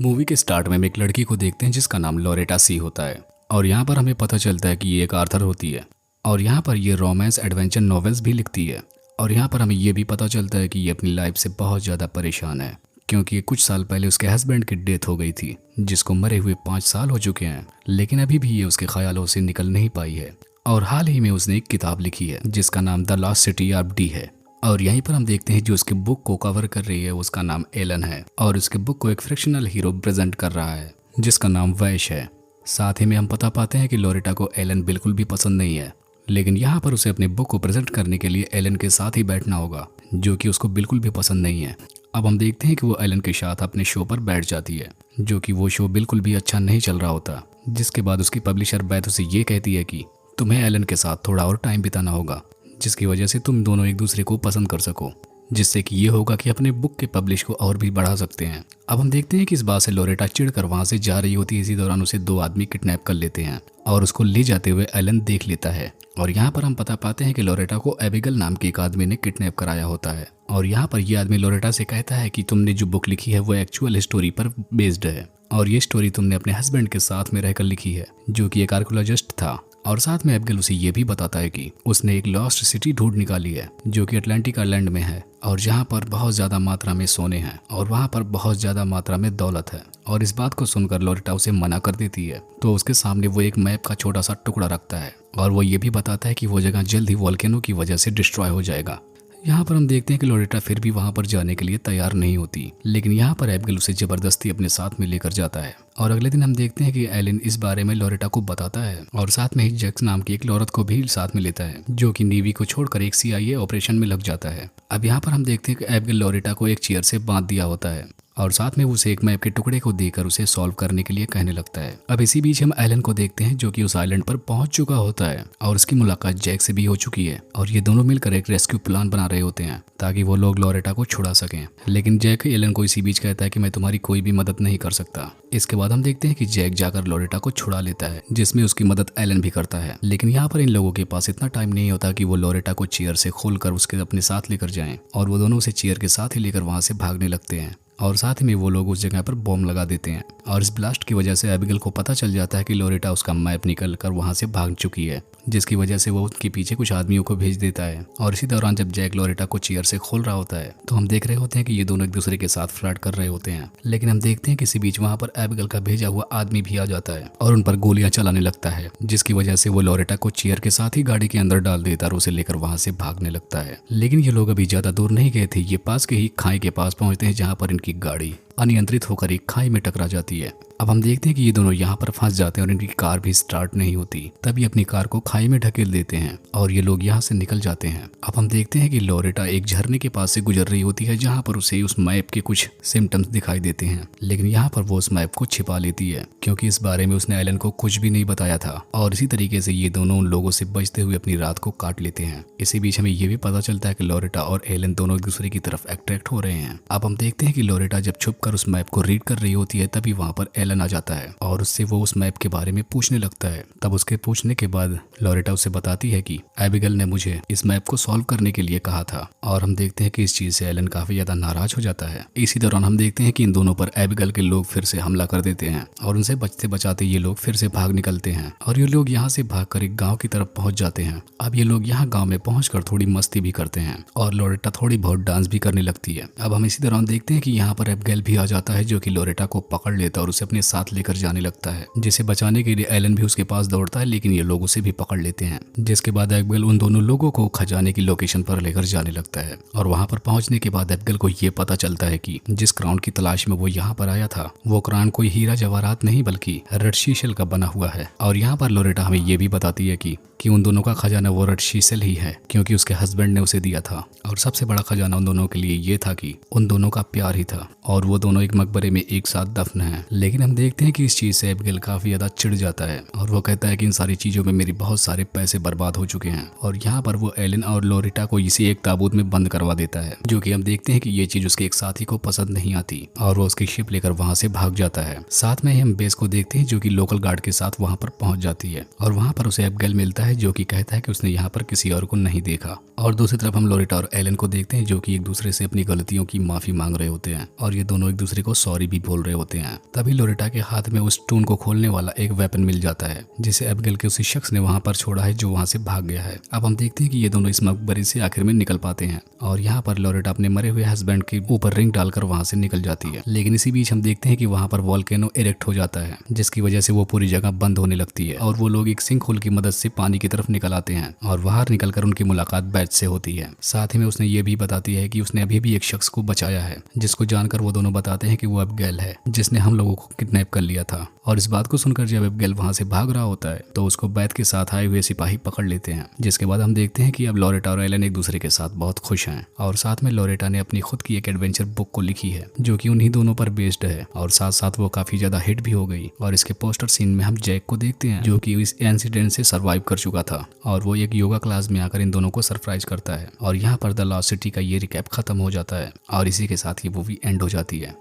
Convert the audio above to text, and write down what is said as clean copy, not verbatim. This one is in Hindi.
मूवी के स्टार्ट में हम एक लड़की को देखते हैं जिसका नाम लोरेटा सी होता है और यहाँ पर हमें पता चलता है कि ये एक आर्थर होती है और यहाँ पर ये रोमांस एडवेंचर नॉवेल्स भी लिखती है। और यहाँ पर हमें ये भी पता चलता है कि ये अपनी लाइफ से बहुत ज़्यादा परेशान है क्योंकि कुछ साल पहले उसके हस्बैंड की डेथ हो गई थी जिसको मरे हुए 5 साल हो चुके हैं, लेकिन अभी भी ये उसके ख्यालों से निकल नहीं पाई है। और हाल ही में उसने एक किताब लिखी है जिसका नाम the last city of D है। और यहीं पर हम देखते हैं जो उसके बुक को कवर कर रही है उसका नाम एलन है और उसके बुक को एक फ्रिक्शनल हीरो प्रेजेंट कर रहा है जिसका नाम वैश है। साथ ही में हम पता पाते हैं कि लोरेटा को एलन बिल्कुल भी पसंद नहीं है, लेकिन यहाँ पर उसे अपने बुक को प्रेजेंट करने के लिए एलन के साथ ही बैठना होगा जो कि उसको बिल्कुल भी पसंद नहीं है। अब हम देखते हैं कि वो एलन के साथ अपने शो पर बैठ जाती है जो कि वो शो बिल्कुल भी अच्छा नहीं चल रहा होता, जिसके बाद उसकी पब्लिशर बैथ उसे ये कहती है कि तुम्हें एलन के साथ थोड़ा और टाइम बिताना होगा जिसकी वजह से तुम दोनों एक दूसरे को पसंद कर सको, जिससे कि ये होगा कि अपने बुक के पब्लिश को और भी बढ़ा सकते हैं। अब हम देखते हैं कि इस बात से लोरेटा चिढ़कर वहां से जा रही होती है। इसी दौरान उसे 2 आदमी किडनैप कर लेते हैं और उसको ले जाते हुए एलन देख लेता है। और यहाँ पर हम पता पाते हैं कि लोरेटा को एबिगल नाम के एक आदमी ने किडनैप कराया होता है और यहाँ पर यह आदमी लोरेटा से कहता है कि तुमने जो बुक लिखी है वो एक्चुअल स्टोरी पर बेस्ड है और ये स्टोरी तुमने अपने हस्बैंड के साथ में रहकर लिखी है जो कि एक आर्कोलॉजिस्ट था। और साथ में एबिगल उसे ये भी बताता है कि उसने एक लॉस्ट सिटी ढूंढ निकाली है जो कि अटलांटिक आइलैंड में है और जहाँ पर बहुत ज्यादा मात्रा में सोने हैं और वहाँ पर बहुत ज्यादा मात्रा में दौलत है। और इस बात को सुनकर लोरेटा उसे मना कर देती है तो उसके सामने वो एक मैप का छोटा सा टुकड़ा रखता है और वो ये भी बताता है कि वो जगह जल्द ही वोल्केनो की वजह से डिस्ट्रॉय हो जाएगा। यहाँ पर हम देखते हैं कि लोरेटा फिर भी वहाँ पर जाने के लिए तैयार नहीं होती, लेकिन यहाँ पर एबिगल उसे जबरदस्ती अपने साथ में लेकर जाता है। और अगले दिन हम देखते हैं कि एलन इस बारे में लोरेटा को बताता है और साथ में ही जैक्स नाम की एक औरत को भी साथ में लेता है जो कि नेवी को छोड़कर एक CIA ऑपरेशन में लग जाता है। अब यहाँ पर हम देखते हैं कि एबिगल लोरेटा को एक चेयर से बांध दिया होता है और साथ में उसे एक मैप के टुकड़े को देकर उसे सॉल्व करने के लिए कहने लगता है। अब इसी बीच हम एलन को देखते हैं जो कि उस आइलैंड पर पहुंच चुका होता है और उसकी मुलाकात जैक से भी हो चुकी है और ये दोनों मिलकर एक रेस्क्यू प्लान बना रहे होते हैं ताकि वो लोग लोरेटा को छुड़ा सकें। लेकिन जैक एलन को इसी बीच कहता है कि मैं तुम्हारी कोई भी मदद नहीं कर सकता। इसके बाद हम देखते हैं कि जैक जाकर लोरेटा को छुड़ा लेता है जिसमें उसकी मदद एलन भी करता है। लेकिन यहाँ पर इन लोगों के पास इतना टाइम नहीं होता कि वो लोरेटा को चेयर से खोलकर उसके अपने साथ लेकर जाएं और वो दोनों उसे चेयर के साथ ही लेकर वहां से भागने लगते हैं और साथ ही में वो लोग उस जगह पर बॉम्ब लगा देते हैं। और इस ब्लास्ट की वजह से एबिगल को पता चल जाता है कि लोरेटा उसका मैप निकल कर वहां से भाग चुकी है, जिसकी वजह से वो उनके पीछे कुछ आदमियों को भेज देता है। और इसी दौरान जब जैक लोरेटा को चेयर से खोल रहा होता है तो हम देख रहे होते हैं कि ये दोनों एक दूसरे के साथ फ्लर्ट कर रहे होते हैं। लेकिन हम देखते हैं कि इसी बीच वहां पर एबिगल का भेजा हुआ आदमी भी आ जाता है और उन पर गोलियां चलाने लगता है, जिसकी वजह से वो लोरेटा को चेयर के साथ ही गाड़ी के अंदर डाल देता और उसे लेकर वहां से भागने लगता है। लेकिन ये लोग अभी ज्यादा दूर नहीं गए थे, ये पास के ही खाई के पास पहुंचते हैं जहाँ पर इनकी गाड़ी अनियंत्रित होकर एक खाई में टकरा जाती है। अब हम देखते हैं कि ये दोनों यहाँ पर फंस जाते हैं और इनकी कार भी स्टार्ट नहीं होती, तभी अपनी कार को खाई में ढकेल देते हैं और ये लोग यहाँ से निकल जाते हैं। अब हम देखते हैं कि लोरेटा एक झरने के पास से गुजर रही होती है जहाँ पर उसे उस मैप के कुछ सिम्टम्स दिखाई देते हैं, लेकिन यहाँ पर वो उस मैप को छिपा लेती है क्योंकि इस बारे में उसने एलन को कुछ भी नहीं बताया था। और इसी तरीके से ये दोनों उन लोगों से बचते हुए अपनी रात को काट लेते हैं। इसी बीच हमें ये भी पता चलता है कि लोरेटा और एलन दोनों एक दूसरे की तरफ अट्रैक्ट हो रहे हैं। अब हम देखते हैं कि लोरेटा जब छुपकर उस मैप को रीड कर रही होती है तभी वहां पर एलन आ जाता है और उससे वो उस मैप के बारे में पूछने लगता है। तब उसके पूछने के बाद लोरेटा उसे बताती है कि एबिगल ने मुझे इस मैप को सॉल्व करने के लिए कहा था। और हम देखते हैं कि इस चीज से एलन काफी ज्यादा नाराज हो जाता है। इसी दौरान हम देखते हैं कि इन दोनों पर एबिगल के लोग फिर से हमला कर देते हैं और उनसे बचते बचाते ये लोग फिर से भाग निकलते हैं और ये लोग यहाँ से भागकर एक गाँव की तरफ पहुंच जाते हैं। अब ये लोग यहाँ गाँव में पहुंचकर थोड़ी मस्ती भी करते हैं और लोरेटा थोड़ी बहुत डांस भी करने लगती है। अब हम इसी दौरान देखते हैं कि यहाँ पर एबिगल भी आ जाता है जो कि लोरेटा को पकड़ लेता है और उसे अपने साथ लेकर जाने लगता है, जिसे बचाने के लिए एलन भी उसके पास दौड़ता है, लेकिन ये लोग उसे भी पकड़ लेते हैं। जिसके बाद एबिगल उन दोनों लोगों को खजाने की लोकेशन पर लेकर जाने लगता है और वहां पर पहुंचने के बाद एबिगल को ये पता चलता है कि जिस क्राउन की तलाश में वो यहाँ पर आया था वो क्राउन कोई हीरा जवाहरात नहीं बल्कि रेड शीशल का बना हुआ है। और यहाँ पर लोरेटा हमें ये भी बताती है कि उन दोनों का खजाना वो रेड शीशल ही है क्योंकि उसके हस्बैंड ने उसे दिया था। और सबसे बड़ा खजाना उन दोनों के लिए ये था कि उन दोनों का प्यार ही था और वो दोनों एक मकबरे में एक साथ दफन हैं। लेकिन हम देखते हैं कि इस चीज से एबिगल काफी ज्यादा चिढ़ जाता है और वो कहता है कि इन सारी चीजों में मेरे बहुत सारे पैसे बर्बाद हो चुके हैं। और यहाँ पर वो एलन और लोरेटा को इसी एक ताबूत में बंद करवा देता है, जो कि हम देखते हैं कि ये चीज उसके एक साथी को पसंद नहीं आती और वो उसकी शिप लेकर वहां से भाग जाता है। साथ में ही हम बेस को देखते हैं जो कि लोकल गार्ड के साथ वहां पर पहुंच जाती है और वहां पर उसे एबिगल मिलता है जो कि कहता है कि उसने यहाँ पर किसी और को नहीं देखा। और दूसरी तरफ हम लोरेटा और एलन को देखते हैं जो कि एक दूसरे से अपनी गलतियों की माफी मांग रहे होते हैं और ये दोनों एक दूसरे को सॉरी भी बोल रहे होते हैं। तभी लोरेटा के हाथ में उस टून को खोलने वाला एक वेपन मिल जाता है जिसे एबिगेल के उसी शख्स ने वहां पर छोड़ा है जो वहां से भाग गया है। अब हम देखते हैं कि ये दोनों इस मकबरे से आखिर में निकल पाते हैं और यहाँ पर लोरेटा अपने मरे हुए हस्बैंड के ऊपर रिंग डालकर वहां से निकल जाती है। लेकिन इसी बीच हम देखते हैं कि वहां पर वॉल्केनो इरेक्ट हो जाता है जिसकी वजह से वो पूरी जगह बंद होने लगती है और वो लोग एक सिंक होल की मदद से पानी की तरफ निकल आते हैं और बाहर निकलकर उनकी मुलाकात बैच से होती है। साथ ही में उसने ये भी बताती है कि उसने अभी भी एक शख्स को बचाया है, जिसको जानकर वो दोनों बताते हैं कि वो एबिगेल है जिसने हम लोगों को किडनैप कर लिया था। और इस बात को सुनकर जब एबिगेल वहां से भाग रहा होता है तो उसको बैथ के साथ आए हुए सिपाही पकड़ लेते हैं। जिसके बाद हम देखते हैं कि अब लोरेटा और एलन एक दूसरे के साथ बहुत खुश हैं और साथ में लोरेटा ने अपनी खुद की एक एडवेंचर बुक को लिखी है जो कि उन्हीं दोनों पर बेस्ड है और साथ साथ वो काफी ज्यादा हिट भी हो गई। और इसके पोस्टर सीन में हम जैक को देखते हैं जो कि इस इंसिडेंट से सरवाइव कर चुका था और वो एक योगा क्लास में आकर इन दोनों को सरप्राइज करता है। और यहाँ पर द लॉस्ट सिटी का ये रिकैप खत्म हो जाता है और इसी के साथ ये मूवी एंड हो जाती है।